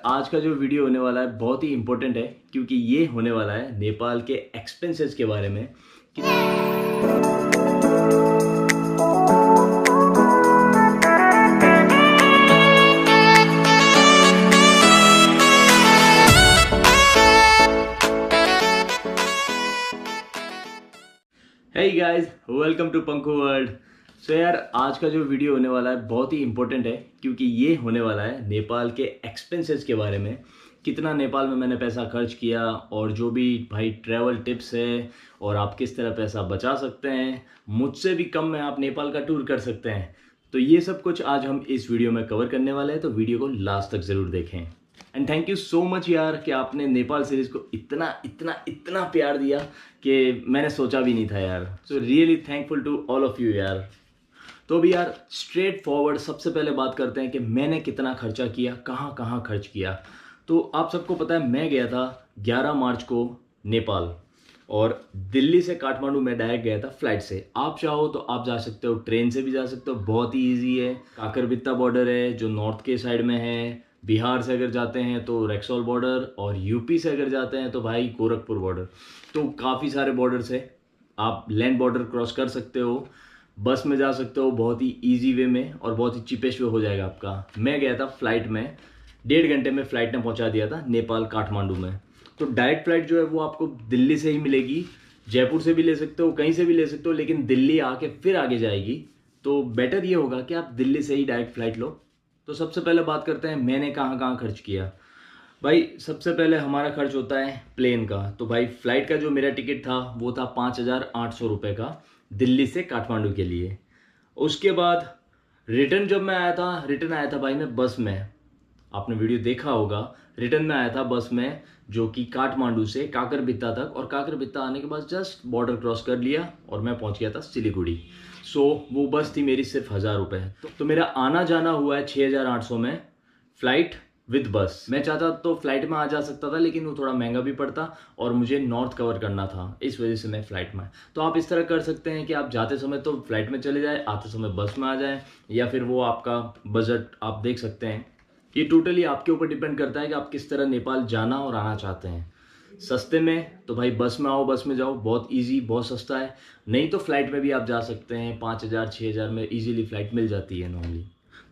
आज का जो वीडियो होने वाला है बहुत ही इम्पोर्टेंट है क्योंकि ये होने वाला है नेपाल के एक्सपेंसेस के बारे में कि hey guys, welcome to Pankhu world. So यार, आज का जो वीडियो होने वाला है बहुत ही इम्पोर्टेंट है क्योंकि ये होने वाला है नेपाल के एक्सपेंसेस के बारे में। कितना नेपाल में मैंने पैसा खर्च किया और जो भी भाई ट्रैवल टिप्स है और आप किस तरह पैसा बचा सकते हैं, मुझसे भी कम में आप नेपाल का टूर कर सकते हैं। तो ये सब कुछ आज हम इस वीडियो में कवर करने वाले हैं, तो वीडियो को लास्ट तक ज़रूर देखें। And thank you so much यार कि आपने नेपाल सीरीज़ को इतना इतना इतना प्यार दिया कि मैंने सोचा भी नहीं था यार। So really thankful to all of you यार। तो अभी यार स्ट्रेट फॉरवर्ड सबसे पहले बात करते हैं कि मैंने कितना खर्चा किया, कहाँ कहाँ खर्च किया। तो आप सबको पता है मैं गया था 11 मार्च को नेपाल, और दिल्ली से काठमांडू में डायरेक्ट गया था फ्लाइट से। आप चाहो तो आप जा सकते हो, ट्रेन से भी जा सकते हो, बहुत ही ईजी है। काकरबित्ता बॉर्डर है जो नॉर्थ के साइड में है। बिहार से अगर जाते हैं तो रेक्सोल बॉर्डर, और यूपी से अगर जाते हैं तो भाई गोरखपुर बॉर्डर। तो काफ़ी सारे बॉर्डर से आप लैंड बॉर्डर क्रॉस कर सकते हो। बस में जा सकते हो बहुत ही ईजी वे में, और बहुत ही चीपेस्ट वे हो जाएगा आपका। मैं गया था फ्लाइट में, 1.5 घंटे में फ्लाइट ने पहुंचा दिया था नेपाल काठमांडू में। तो डायरेक्ट फ्लाइट जो है वो आपको दिल्ली से ही मिलेगी। जयपुर से भी ले सकते हो, कहीं से भी ले सकते हो, लेकिन दिल्ली आके फिर आगे जाएगी। तो बेटर ये होगा कि आप दिल्ली से ही डायरेक्ट फ्लाइट लो। तो सबसे पहले बात करते हैं मैंने कहाँ कहाँ खर्च किया। भाई सबसे पहले हमारा खर्च होता है प्लेन का। तो भाई फ्लाइट का जो मेरा टिकट था वो था 5,800 रुपये का, दिल्ली से काठमांडू के लिए। उसके बाद रिटर्न जब मैं आया था, रिटर्न आया था भाई मैं बस में। आपने वीडियो देखा होगा, रिटर्न में आया था बस में, जो कि काठमांडू से काकरबित्ता तक, और काकरबित्ता आने के बाद जस्ट बॉर्डर क्रॉस कर लिया और मैं पहुंच गया था सिलीगुड़ी। सो वो बस थी मेरी सिर्फ 1,000 रुपये। तो मेरा आना जाना हुआ है 6,800 में, फ्लाइट विद बस। मैं चाहता तो फ्लाइट में आ जा सकता था, लेकिन वो थोड़ा महंगा भी पड़ता और मुझे नॉर्थ कवर करना था, इस वजह से मैं फ्लाइट में। तो आप इस तरह कर सकते हैं कि आप जाते समय तो फ्लाइट में चले जाए, आते समय बस में आ जाए, या फिर वो आपका बजट आप देख सकते हैं। ये टोटली आपके ऊपर डिपेंड करता है कि आप किस तरह नेपाल जाना और आना चाहते हैं। सस्ते में तो भाई बस में आओ, बस में जाओ, बहुत इजी, बहुत सस्ता है। नहीं तो फ्लाइट में भी आप जा सकते हैं, 5,000 6,000 में इजीली फ्लाइट मिल जाती है नॉर्मली।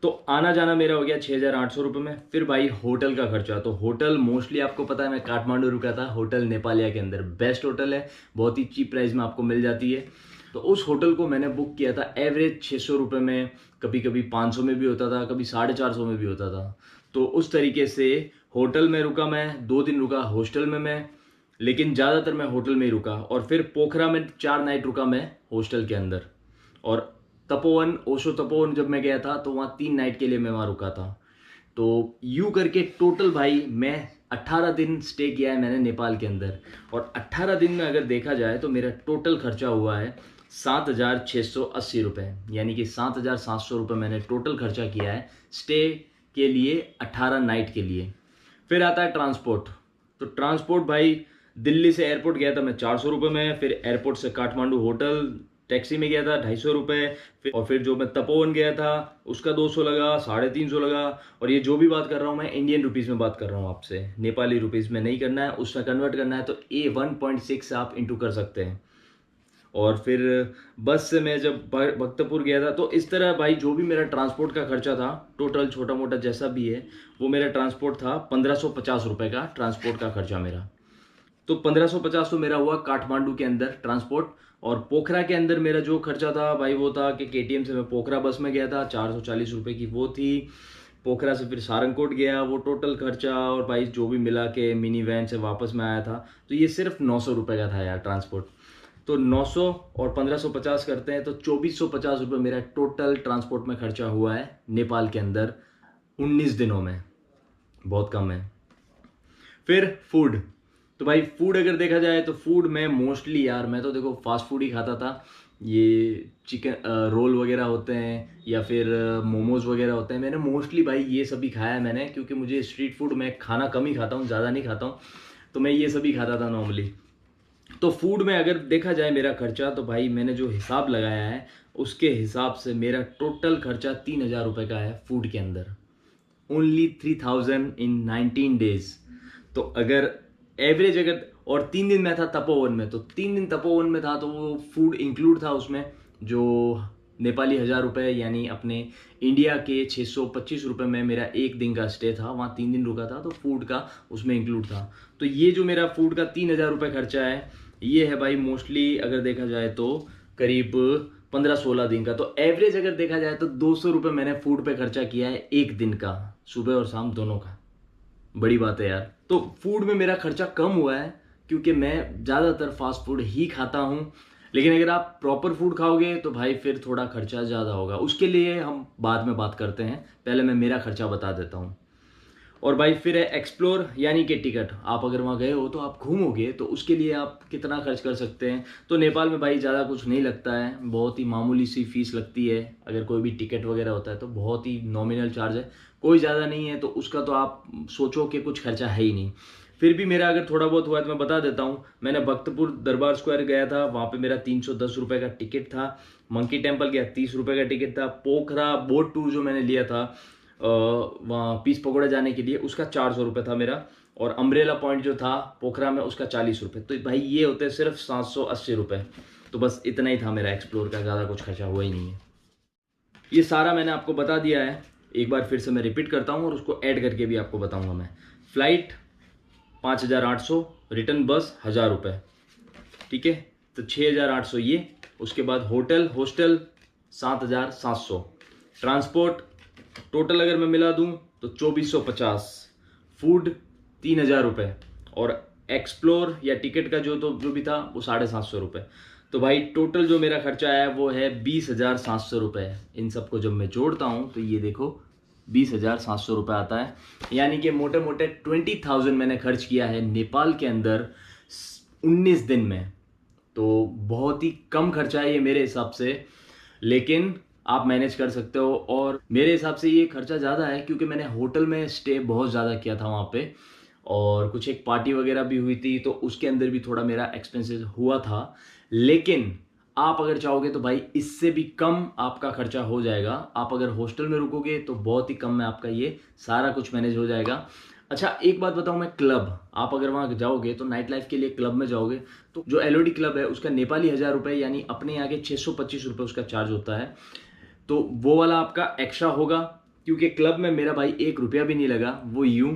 तो आना जाना मेरा हो गया 6,800 रुपये में। फिर भाई होटल का खर्चा। तो होटल मोस्टली आपको पता है मैं काठमांडू रुका था, होटल नेपालिया के अंदर बेस्ट होटल है, बहुत ही चीप प्राइस में आपको मिल जाती है। तो उस होटल को मैंने बुक किया था एवरेज 600 रुपये में, कभी कभी 500 में भी होता था, कभी 450 में भी होता था। तो उस तरीके से होटल में रुका मैं, 2 दिन रुका हॉस्टल में मैं, लेकिन ज़्यादातर मैं होटल में ही रुका। और फिर पोखरा में 4 नाइट रुका मैं हॉस्टल के अंदर। और तपोवन, ओशो तपोवन जब मैं गया था तो वहाँ 3 नाइट के लिए मैं वहाँ रुका था। तो यूँ करके टोटल भाई मैं 18 दिन स्टे किया है मैंने नेपाल के अंदर। और 18 दिन में अगर देखा जाए तो मेरा टोटल खर्चा हुआ है 7,680 रुपये, यानी कि 7,700 रुपये मैंने टोटल खर्चा किया है स्टे के लिए, 18 नाइट के लिए। फिर आता है ट्रांसपोर्ट। तो ट्रांसपोर्ट भाई दिल्ली से एयरपोर्ट गया था मैं 400 रुपये में, फिर एयरपोर्ट से काठमांडू होटल टैक्सी में गया था 250 रुपये, और फिर जो मैं तपोवन गया था उसका 200 लगा, 350 लगा। और ये जो भी बात कर रहा हूँ मैं इंडियन रुपीज़ में बात कर रहा हूँ आपसे, नेपाली रुपीज़ में नहीं करना है, उसमें कन्वर्ट करना है तो A1.6 आप इंटू कर सकते हैं। और फिर बस से मैं जब भक्तपुर गया था, तो इस तरह भाई जो भी मेरा ट्रांसपोर्ट का खर्चा था टोटल, छोटा मोटा जैसा भी है, वो मेरा ट्रांसपोर्ट था 1,550 रुपये का ट्रांसपोर्ट का खर्चा मेरा। तो 1,550 तो मेरा हुआ काठमांडू के अंदर ट्रांसपोर्ट। और पोखरा के अंदर मेरा जो खर्चा था भाई वो था कि KTM से मैं पोखरा बस में गया था, 440 रुपये की वो थी। पोखरा से फिर सारंगकोट गया, वो टोटल खर्चा, और भाई जो भी मिला के मिनी वैन से वापस में आया था, तो ये सिर्फ 900 रुपये का था यार ट्रांसपोर्ट। तो 900 और 1,550 करते हैं तो 2,450 रुपये मेरा टोटल ट्रांसपोर्ट में खर्चा हुआ है नेपाल के अंदर 19 दिनों में, बहुत कम है। फिर फूड। तो भाई फूड अगर देखा जाए तो फूड में मोस्टली यार मैं तो देखो फास्ट फूड ही खाता था। ये चिकन रोल वगैरह होते हैं, या फिर मोमोज वगैरह होते हैं, मैंने मोस्टली भाई ये सभी खाया है मैंने, क्योंकि मुझे स्ट्रीट फूड मैं खाना कम ही खाता हूँ, ज़्यादा नहीं खाता हूँ, तो मैं ये सभी खाता था नॉर्मली। तो फूड में अगर देखा जाए मेरा खर्चा, तो भाई मैंने जो हिसाब लगाया है उसके हिसाब से मेरा टोटल खर्चा 3,000 रुपये का है फूड के अंदर। ओनली 3000 इन 19 डेज। तो अगर एवरेज अगर, और 3 दिन मैं था तपोवन में, तो 3 दिन तपोवन में था तो वो फूड इंक्लूड था उसमें, जो नेपाली 1000 रुपये यानी अपने इंडिया के 625 रुपये में मेरा एक दिन का स्टे था। वहाँ 3 दिन रुका था तो फूड का उसमें इंक्लूड था। तो ये जो मेरा फूड का 3000 रुपये खर्चा है, ये है भाई मोस्टली अगर देखा जाए तो करीब 15-16 दिन का। तो एवरेज अगर देखा जाए तो 200 रुपये मैंने फूड पे खर्चा किया है एक दिन का, सुबह और शाम दोनों का। बड़ी बात है यार। तो फूड में मेरा खर्चा कम हुआ है क्योंकि मैं ज़्यादातर फास्ट फूड ही खाता हूँ। लेकिन अगर आप प्रॉपर फूड खाओगे तो भाई फिर थोड़ा खर्चा ज़्यादा होगा, उसके लिए हम बाद में बात करते हैं। पहले मैं मेरा खर्चा बता देता हूँ। और भाई फिर है एक्सप्लोर यानी कि टिकट। आप अगर वहाँ गए हो तो आप घूमोगे, तो उसके लिए आप कितना खर्च कर सकते हैं। तो नेपाल में भाई ज़्यादा कुछ नहीं लगता है, बहुत ही मामूली सी फीस लगती है। अगर कोई भी टिकट वगैरह होता है तो बहुत ही नॉमिनल चार्ज है, कोई ज़्यादा नहीं है। तो उसका तो आप सोचो कि कुछ खर्चा है ही नहीं। फिर भी मेरा अगर थोड़ा बहुत हुआ है तो मैं बता देता हूँ। मैंने भक्तपुर दरबार स्क्वायर गया था, वहाँ पे मेरा 310 रुपये का टिकट था। मंकी टेम्पल गया, 30 रुपये का टिकट था। पोखरा बोट टूर जो मैंने लिया था वहाँ पीस पकौड़ा जाने के लिए, उसका 400 रुपये था मेरा। और अम्ब्रेला पॉइंट जो था पोखरा में, उसका 40 रुपये। तो भाई ये होते हैं सिर्फ 780 रुपये। तो बस इतना ही था मेरा एक्सप्लोर का, ज़्यादा कुछ खर्चा हुआ ही नहीं है। ये सारा मैंने आपको बता दिया है, एक बार फिर से मैं रिपीट करता हूँ और उसको ऐड करके भी आपको बताऊँगा मैं। फ्लाइट 5800, रिटर्न बस 1000 रुपये, ठीक है। तो 6800 ये। उसके बाद होटल हॉस्टल 7700, ट्रांसपोर्ट टोटल अगर मैं मिला दूं तो 2450, फूड 3000 रुपये, और एक्सप्लोर या टिकट का जो भी था वो 750 रुपये। तो भाई टोटल जो मेरा खर्चा है वो है 20,700 रुपये। इन सबको जब मैं जोड़ता हूँ तो ये देखो 20,700 रुपये आता है। यानी कि मोटे मोटे 20,000 मैंने खर्च किया है नेपाल के अंदर 19 दिन में। तो बहुत ही कम खर्चा है ये मेरे हिसाब से, लेकिन आप मैनेज कर सकते हो। और मेरे हिसाब से ये खर्चा ज़्यादा है क्योंकि मैंने होटल में स्टे बहुत ज़्यादा किया था वहाँ पे, और कुछ एक पार्टी वगैरह भी हुई थी तो उसके अंदर भी थोड़ा मेरा एक्सपेंसेस हुआ था। लेकिन आप अगर चाहोगे तो भाई इससे भी कम आपका खर्चा हो जाएगा। आप अगर हॉस्टल में रुकोगे तो बहुत ही कम में आपका ये सारा कुछ मैनेज हो जाएगा। अच्छा एक बात बताऊं मैं, क्लब आप अगर वहाँ जाओगे तो नाइट लाइफ के लिए क्लब में जाओगे तो जो एलओडी क्लब है उसका नेपाली 1000 रुपये यानी अपने यहाँ के 625 रुपये उसका चार्ज होता है। तो वो वाला आपका एक्स्ट्रा होगा, क्योंकि क्लब में मेरा भाई 1 रुपया भी नहीं लगा। वो यूं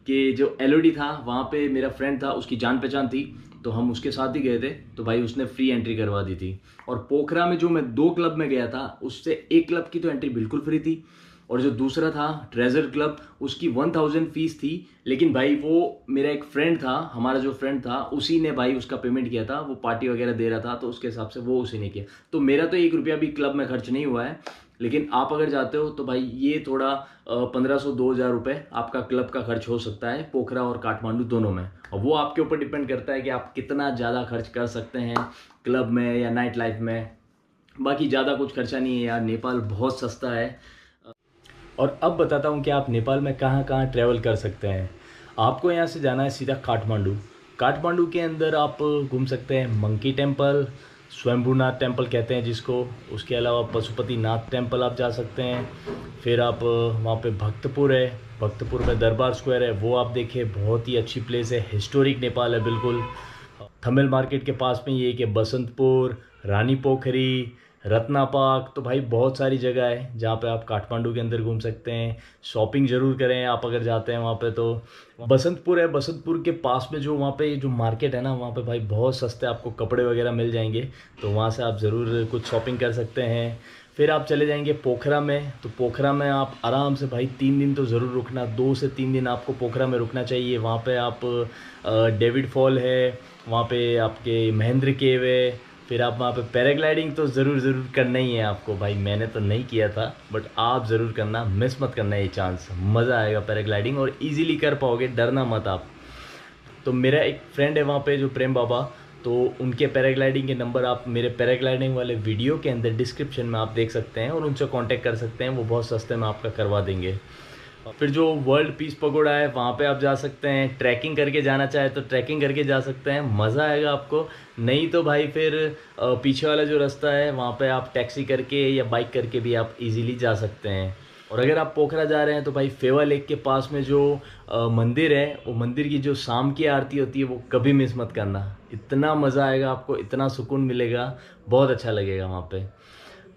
कि जो एलओडी था वहाँ पे मेरा फ्रेंड था, उसकी जान पहचान थी, तो हम उसके साथ ही गए थे, तो भाई उसने फ्री एंट्री करवा दी थी। और पोखरा में जो मैं 2 क्लब में गया था उससे एक क्लब की तो एंट्री बिल्कुल फ्री थी, और जो दूसरा था ट्रेजर क्लब उसकी 1000 फीस थी। लेकिन भाई वो मेरा एक फ्रेंड था, हमारा जो फ्रेंड था उसी ने भाई उसका पेमेंट किया था, वो पार्टी वगैरह दे रहा था तो उसके हिसाब से वो उसी ने किया। तो मेरा तो 1 रुपया भी क्लब में खर्च नहीं हुआ है। लेकिन आप अगर जाते हो तो भाई ये थोड़ा 1500-2000 रुपये आपका क्लब का खर्च हो सकता है पोखरा और काठमांडू दोनों में। और वो आपके ऊपर डिपेंड करता है कि आप कितना ज़्यादा खर्च कर सकते हैं क्लब में या नाइट लाइफ में। बाकी ज़्यादा कुछ खर्चा नहीं है यार, नेपाल बहुत सस्ता है। और अब बताता हूँ कि आप नेपाल में कहाँ कहाँ ट्रैवल कर सकते हैं। आपको यहाँ से जाना है सीधा काठमांडू। काठमांडू के अंदर आप घूम सकते हैं मंकी टेम्पल, स्वयंभूनाथ टेम्पल कहते हैं जिसको, उसके अलावा पशुपतिनाथ टेम्पल आप जा सकते हैं। फिर आप वहाँ पे भक्तपुर है, भक्तपुर में दरबार स्क्वायर है, वो आप देखिए बहुत ही अच्छी प्लेस है, हिस्टोरिक नेपाल है बिल्कुल। थमेल मार्केट के पास में ये कि बसंतपुर, रानी पोखरी, रत्नापाक, तो भाई बहुत सारी जगह है जहाँ पे आप काठमांडू के अंदर घूम सकते हैं। शॉपिंग ज़रूर करें आप अगर जाते हैं वहाँ पे। तो बसंतपुर है, बसंतपुर के पास में जो वहाँ पे जो मार्केट है ना, वहाँ पे भाई बहुत सस्ते आपको कपड़े वगैरह मिल जाएंगे, तो वहाँ से आप ज़रूर कुछ शॉपिंग कर सकते हैं। फिर आप चले जाएंगे पोखरा में, तो पोखरा में आप आराम से भाई 3 दिन तो ज़रूर रुकना, 2 से 3 दिन आपको पोखरा में रुकना चाहिए। वहाँ पे आप डेविड फॉल है, वहाँ पे आपके महेंद्र केव है, फिर आप वहाँ पे पैराग्लाइडिंग तो ज़रूर करना ही है आपको। भाई मैंने तो नहीं किया था बट आप ज़रूर करना, मिस मत करना ये चांस, मज़ा आएगा पैराग्लाइडिंग और इजीली कर पाओगे, डरना मत आप। तो मेरा एक फ्रेंड है वहाँ पे जो प्रेम बाबा, तो उनके पैराग्लाइडिंग के नंबर आप मेरे पैराग्लाइडिंग वाले वीडियो के अंदर डिस्क्रिप्शन में आप देख सकते हैं और उनसे कांटेक्ट कर सकते हैं, वो बहुत सस्ते में आपका करवा देंगे। फिर जो वर्ल्ड पीस पगोड़ा है वहाँ पे आप जा सकते हैं। ट्रैकिंग करके जाना चाहे तो ट्रैकिंग करके जा सकते हैं, मज़ा आएगा आपको। नहीं तो भाई फिर पीछे वाला जो रास्ता है वहाँ पे आप टैक्सी करके या बाइक करके भी आप इजीली जा सकते हैं। और अगर आप पोखरा जा रहे हैं तो भाई फेवा लेक के पास में जो मंदिर है, वो मंदिर की जो शाम की आरती होती है वो कभी मिस मत करना। इतना मज़ा आएगा आपको, इतना सुकून मिलेगा, बहुत अच्छा लगेगा वहाँ पे।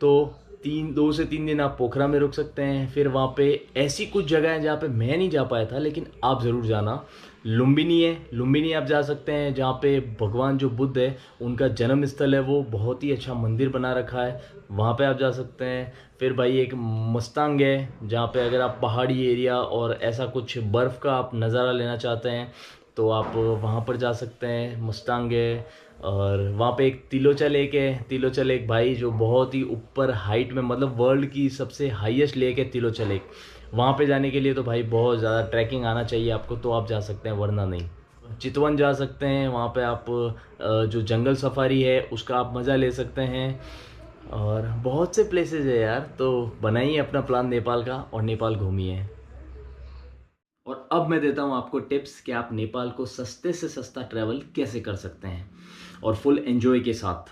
तो 2 से 3 दिन आप पोखरा में रुक सकते हैं। फिर वहाँ पे ऐसी कुछ जगह हैं जहाँ पे मैं नहीं जा पाया था, लेकिन आप ज़रूर जाना। लुम्बिनी है, लुम्बिनी आप जा सकते हैं, जहाँ पे भगवान जो बुद्ध है उनका जन्म स्थल है, वो बहुत ही अच्छा मंदिर बना रखा है, वहाँ पे आप जा सकते हैं। फिर भाई एक मस्तांग है, जहाँ पे अगर आप पहाड़ी एरिया और ऐसा कुछ बर्फ़ का आप नज़ारा लेना चाहते हैं तो आप वहाँ पर जा सकते हैं, मस्तांग है। और वहाँ पे एक तिलोचा लेक है, तिलोचा लेक भाई जो बहुत ही ऊपर हाइट में, मतलब वर्ल्ड की सबसे हाईएस्ट लेक है तिलोचा लेक। वहाँ पे जाने के लिए तो भाई बहुत ज़्यादा ट्रैकिंग आना चाहिए आपको, तो आप जा सकते हैं, वरना नहीं। चितवन जा सकते हैं, वहाँ पे आप जो जंगल सफारी है उसका आप मज़ा ले सकते हैं। और बहुत से प्लेसेस है यार, तो बनाइए अपना प्लान नेपाल का और नेपाल घूमिए। और अब मैं देता हूँ आपको टिप्स कि आप नेपाल को सस्ते से सस्ता ट्रैवल कैसे कर सकते हैं और फुल एंजॉय के साथ।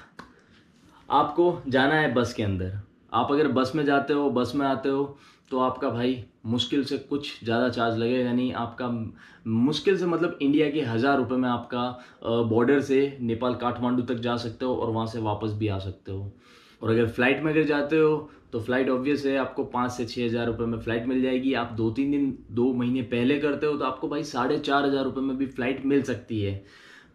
आपको जाना है बस के अंदर। आप अगर बस में जाते हो, बस में आते हो, तो आपका भाई मुश्किल से कुछ ज़्यादा चार्ज लगेगा नहीं आपका। मुश्किल से मतलब इंडिया के 1000 रुपये में आपका बॉर्डर से नेपाल काठमांडू तक जा सकते हो और वहाँ से वापस भी आ सकते हो। और अगर फ़्लाइट में अगर जाते हो तो फ़्लाइट ऑब्वियस है, आपको 5 से 6 हज़ार रुपये में फ़्लाइट मिल जाएगी। आप 2-3 दिन 2 महीने पहले करते हो तो आपको भाई 4,500 रुपये में भी फ़्लाइट मिल सकती है।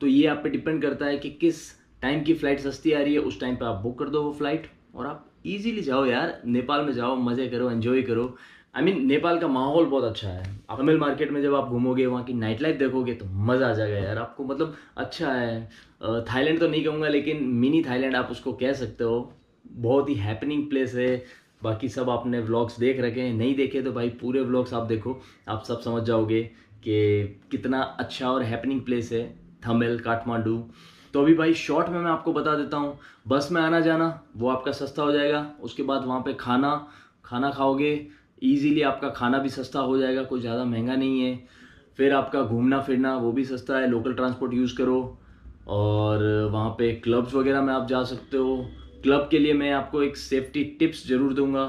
तो ये आप पे डिपेंड करता है कि किस टाइम की फ़्लाइट सस्ती आ रही है, उस टाइम पे आप बुक कर दो वो फ़्लाइट और आप इजीली जाओ यार, नेपाल में जाओ, मज़े करो, एंजॉय करो। नेपाल का माहौल बहुत अच्छा है। आप तमिल मार्केट में जब आप घूमोगे, वहाँ की नाइट लाइफ देखोगे तो मज़ा आ जाएगा यार आपको, मतलब अच्छा है। थाईलैंड तो नहीं कहूँगा, लेकिन मिनी थाईलैंड आप उसको कह सकते हो। बहुत ही हैपनिंग प्लेस है। बाकी सब आपने व्लॉग्स देख रखे हैं, नहीं देखे तो भाई पूरे व्लॉग्स आप देखो, आप सब समझ जाओगे कि कितना अच्छा और हैपनिंग प्लेस है तमिल काठमांडू। तो अभी भाई शॉर्ट में मैं आपको बता देता हूँ, बस में आना जाना वो आपका सस्ता हो जाएगा। उसके बाद वहाँ पे खाना खाओगे, इजीली आपका खाना भी सस्ता हो जाएगा, कोई ज़्यादा महंगा नहीं है। फिर आपका घूमना फिरना वो भी सस्ता है, लोकल ट्रांसपोर्ट यूज़ करो। और वहाँ पे क्लब्स वगैरह में आप जा सकते हो। क्लब के लिए मैं आपको एक सेफ्टी टिप्स ज़रूर दूंगा,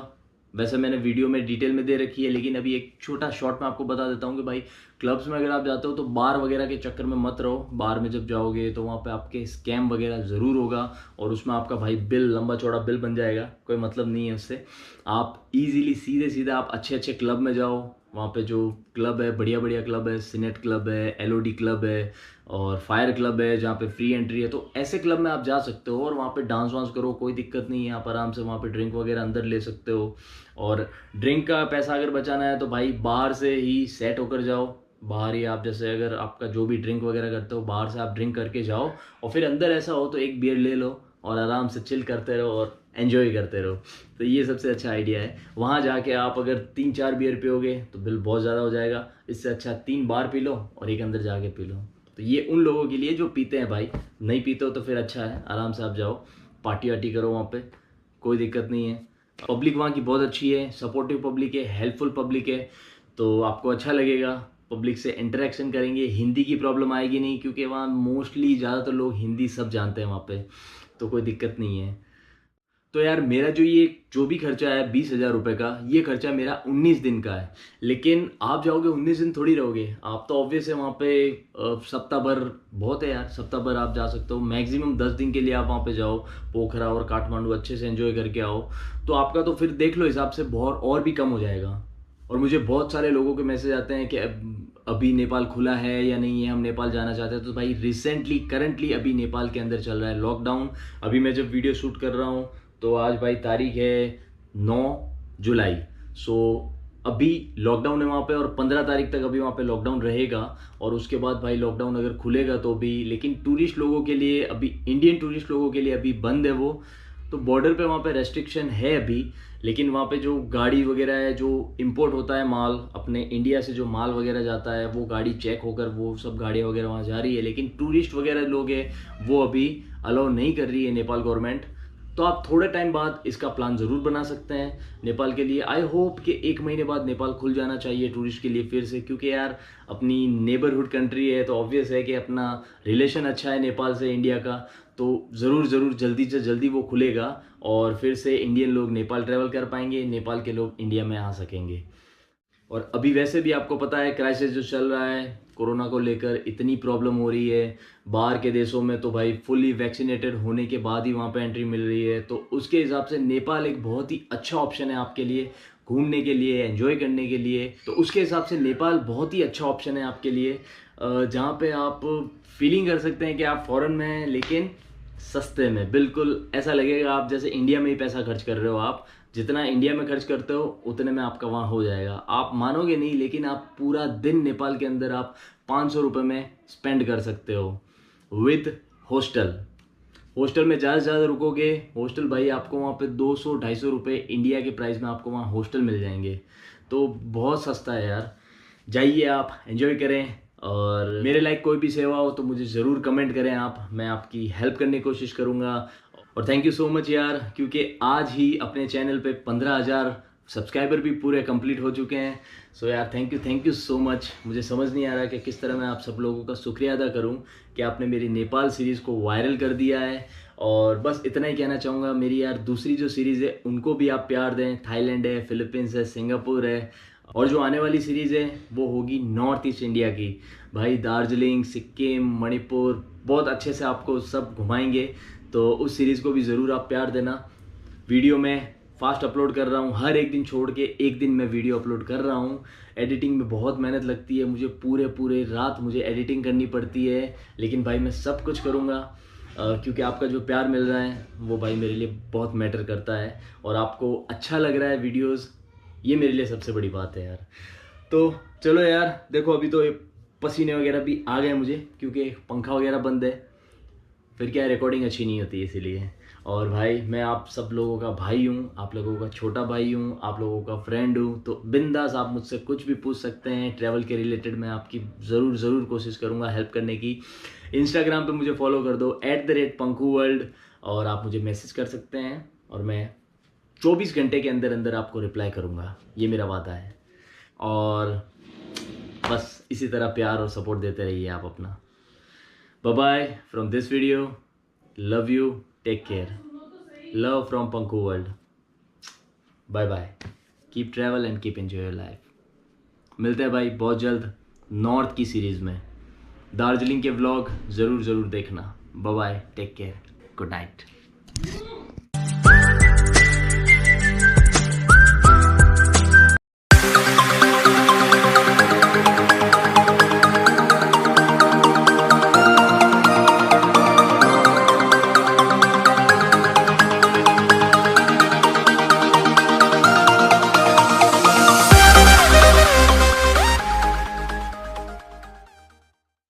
वैसे मैंने वीडियो में डिटेल में दे रखी है, लेकिन अभी एक छोटा शॉर्ट में आपको बता देता हूँ कि भाई क्लब्स में अगर आप जाते हो तो बार वगैरह के चक्कर में मत रहो। बार में जब जाओगे तो वहाँ पे आपके स्कैम वगैरह ज़रूर होगा और उसमें आपका भाई बिल, लंबा चौड़ा बिल बन जाएगा, कोई मतलब नहीं है उससे। आप इजीली सीधे सीधे आप अच्छे अच्छे क्लब में जाओ। वहाँ पे जो क्लब है, बढ़िया बढ़िया क्लब है, सिनेट क्लब है, एलओडी क्लब है और फायर क्लब है, जहाँ पे फ्री एंट्री है। तो ऐसे क्लब में आप जा सकते हो और वहाँ पे डांस वांस करो, कोई दिक्कत नहीं है। आप आराम से वहाँ पे ड्रिंक वगैरह अंदर ले सकते हो। और ड्रिंक का पैसा अगर बचाना है तो भाई बाहर से ही सेट होकर जाओ। बाहर ही आप, जैसे अगर आपका जो भी ड्रिंक वगैरह करते हो, बाहर से आप ड्रिंक करके जाओ और फिर अंदर ऐसा हो तो एक बियर ले लो और आराम से चिल करते रहो और एंजॉय करते रहो। तो ये सबसे अच्छा आइडिया है। वहाँ जाके आप अगर 3-4 बियर पियोगे तो बिल बहुत ज़्यादा हो जाएगा। इससे अच्छा 3 बार पी लो और एक अंदर जाके पी लो। तो ये उन लोगों के लिए जो पीते हैं भाई, नहीं पीते हो तो फिर अच्छा है, आराम से आप जाओ, पार्टी वार्टी करो वहाँ पे, कोई दिक्कत नहीं है। पब्लिक वहाँ की बहुत अच्छी है, सपोर्टिव पब्लिक है, हेल्पफुल पब्लिक है, तो आपको अच्छा लगेगा। पब्लिक से इंटरेक्शन करेंगे, हिंदी की प्रॉब्लम आएगी नहीं, क्योंकि वहाँ मोस्टली ज़्यादातर लोग हिंदी सब जानते हैं वहाँ पे, तो कोई दिक्कत नहीं है। तो यार मेरा जो भी खर्चा है 20,000 रुपये का, ये खर्चा मेरा 19 दिन का है। लेकिन आप जाओगे 19 दिन थोड़ी रहोगे, आप तो ऑब्वियस है वहाँ पे सप्ताह भर बहुत है यार, सप्ताह भर आप जा सकते हो। मैक्सिमम 10 दिन के लिए आप वहाँ पे जाओ, पोखरा और काठमांडू अच्छे से एंजॉय करके आओ। तो आपका तो फिर देख लो हिसाब से बहुत और भी कम हो जाएगा। और मुझे बहुत सारे लोगों के मैसेज आते हैं कि अभी नेपाल खुला है या नहीं है, हम नेपाल जाना चाहते हैं। तो भाई रिसेंटली करंटली अभी नेपाल के अंदर चल रहा है लॉकडाउन। अभी मैं जब वीडियो शूट कर रहा हूँ तो आज भाई तारीख है 9 जुलाई। सो अभी लॉकडाउन है वहाँ पे और 15 तारीख तक अभी वहाँ पे लॉकडाउन रहेगा। और उसके बाद भाई लॉकडाउन अगर खुलेगा तो भी, लेकिन टूरिस्ट लोगों के लिए अभी, इंडियन टूरिस्ट लोगों के लिए अभी बंद है वो। तो बॉर्डर पे वहाँ पे रेस्ट्रिक्शन है अभी, लेकिन वहाँ पे जो गाड़ी वगैरह है, जो इंपोर्ट होता है माल, अपने इंडिया से जो माल वगैरह जाता है, वो गाड़ी चेक होकर वो सब गाड़ियाँ वगैरह वहाँ जा रही है। लेकिन टूरिस्ट वगैरह लोग हैं वो अभी अलाउ नहीं कर रही है नेपाल गवर्नमेंट। तो आप थोड़े टाइम बाद इसका प्लान ज़रूर बना सकते हैं नेपाल के लिए। आई होप कि 1 महीने बाद नेपाल खुल जाना चाहिए टूरिस्ट के लिए फिर से, क्योंकि यार अपनी नेबरहुड कंट्री है, तो ऑब्वियस है कि अपना रिलेशन अच्छा है नेपाल से, इंडिया का। तो ज़रूर ज़रूर जल्दी से जल्दी वो खुलेगा और फिर से इंडियन लोग नेपाल ट्रैवल कर पाएंगे, नेपाल के लोग इंडिया में आ सकेंगे। और अभी वैसे भी आपको पता है क्राइसिस जो चल रहा है कोरोना को लेकर, इतनी प्रॉब्लम हो रही है बाहर के देशों में, तो भाई फुल्ली वैक्सीनेटेड होने के बाद ही वहाँ पे एंट्री मिल रही है। तो उसके हिसाब से नेपाल एक बहुत ही अच्छा ऑप्शन है आपके लिए, घूमने के लिए, एंजॉय करने के लिए। तो उसके हिसाब से नेपाल बहुत ही अच्छा ऑप्शन है आपके लिए, जहाँ पे आप फीलिंग कर सकते हैं कि आप फॉरेन में हैं लेकिन सस्ते में। बिल्कुल ऐसा लगेगा आप जैसे इंडिया में ही पैसा खर्च कर रहे हो। आप जितना इंडिया में खर्च करते हो उतने में आपका वहाँ हो जाएगा। आप मानोगे नहीं, लेकिन आप पूरा दिन नेपाल के अंदर आप 500 रुपये में स्पेंड कर सकते हो विद हॉस्टल। हॉस्टल में ज़्यादा से ज़्यादा रुकोगे, हॉस्टल भाई आपको वहाँ पे 200-250 रुपये इंडिया के प्राइस में आपको वहाँ हॉस्टल मिल जाएंगे। तो बहुत सस्ता है यार, जाइए आप एंजॉय करें। और मेरे लाइक कोई भी सेवा हो तो मुझे ज़रूर कमेंट करें आप, मैं आपकी हेल्प करने की कोशिश करूँगा। और थैंक यू सो मच यार, क्योंकि आज ही अपने चैनल पे 15,000 सब्सक्राइबर भी पूरे कंप्लीट हो चुके हैं। सो यार थैंक यू सो मच। मुझे समझ नहीं आ रहा कि किस तरह मैं आप सब लोगों का शुक्रिया अदा करूं कि आपने मेरी नेपाल सीरीज़ को वायरल कर दिया है। और बस इतना ही कहना चाहूँगा, मेरी यार दूसरी जो सीरीज़ है उनको भी आप प्यार दें। थाईलैंड है, फिलीपींस है, सिंगापुर है, और जो आने वाली सीरीज़ है वो होगी नॉर्थ ईस्ट इंडिया की। भाई दार्जिलिंग, सिक्किम, मणिपुर बहुत अच्छे से आपको सब घुमाएंगे। तो उस सीरीज़ को भी ज़रूर आप प्यार देना। वीडियो मैं फास्ट अपलोड कर रहा हूँ, हर एक दिन छोड़ के एक दिन मैं वीडियो अपलोड कर रहा हूँ। एडिटिंग में बहुत मेहनत लगती है मुझे, पूरे रात मुझे एडिटिंग करनी पड़ती है, लेकिन भाई मैं सब कुछ करूँगा क्योंकि आपका जो प्यार मिल रहा है वो भाई मेरे लिए बहुत मैटर करता है। और आपको अच्छा लग रहा है वीडियोज़, ये मेरे लिए सबसे बड़ी बात है यार। तो चलो यार देखो, अभी तो पसीने वगैरह भी आ गए मुझे क्योंकि पंखा वगैरह बंद है, फिर क्या रिकॉर्डिंग अच्छी नहीं होती इसीलिए। और भाई मैं आप सब लोगों का भाई हूँ, आप लोगों का छोटा भाई हूँ, आप लोगों का फ्रेंड हूँ। तो बिंदास आप मुझसे कुछ भी पूछ सकते हैं ट्रैवल के रिलेटेड, मैं आपकी ज़रूर कोशिश करूँगा हेल्प करने की। इंस्टाग्राम पे मुझे फॉलो कर दो @PankuWorld, और आप मुझे मैसेज कर सकते हैं और मैं 24 घंटे के अंदर अंदर आपको रिप्लाई करूँगा, ये मेरा वादा है। और बस इसी तरह प्यार और सपोर्ट देते रहिए आप अपना। Bye bye from this video, love you, take care, love from Panku world, bye bye, keep travel and keep enjoy your life. मिलते हैं भाई बहुत जल्द नॉर्थ की सीरीज़ में। दार्जिलिंग के व्लॉग ज़रूर देखना। Bye bye, take care, good night.